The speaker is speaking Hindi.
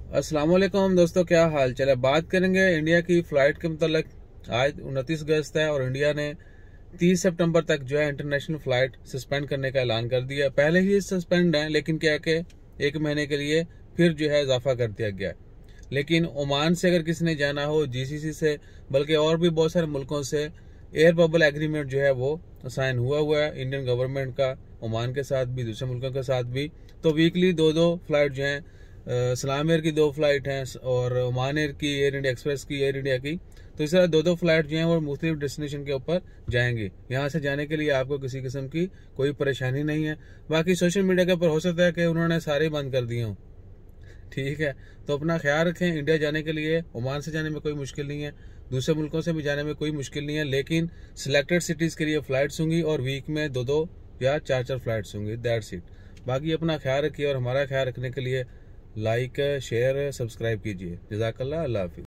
अस्सलाम वालेकुम दोस्तों, क्या हाल चाल है। बात करेंगे इंडिया की फ़्लाइट के मतलब। आज 29 अगस्त है और इंडिया ने 30 सितंबर तक जो है इंटरनेशनल फ़्लाइट सस्पेंड करने का ऐलान कर दिया। पहले ही सस्पेंड है, लेकिन क्या है कि 1 महीने के लिए फिर जो है इजाफा कर दिया गया। लेकिन ओमान से अगर किसी ने जाना हो, जीसीसी से, बल्कि और भी बहुत सारे मुल्कों से एयर बबल एग्रीमेंट जो है वो साइन हुआ है इंडियन गवर्नमेंट का, ओमान के साथ भी, दूसरे मुल्कों के साथ भी। तो वीकली दो फ्लाइट जो हैं, सलाम एयर की 2 फ्लाइट हैं और ओमान एयर की, एयर इंडिया एक्सप्रेस की, एयर इंडिया की। तो इस तरह दो फ्लाइट जो हैं वो मुख्तलिफ डेस्टिनेशन के ऊपर जाएंगे। यहाँ से जाने के लिए आपको किसी किस्म की कोई परेशानी नहीं है। बाकी सोशल मीडिया के ऊपर हो सकता है कि उन्होंने सारे बंद कर दिए हों, ठीक है। तो अपना ख्याल रखें। इंडिया जाने के लिए ओमान से जाने में कोई मुश्किल नहीं है, दूसरे मुल्कों से भी जाने में कोई मुश्किल नहीं है, लेकिन सिलेक्टेड सिटीज़ के लिए फ़्लाइट्स होंगी और वीक में 2 या 4 फ़्लाइट्स होंगी, दैट्स इट। बाकी अपना ख्याल रखिए और हमारा ख्याल रखने के लिए लाइक, शेयर, सब्सक्राइब कीजिए। जज़ाकल्लाह, अल्लाह हाफ़िज़।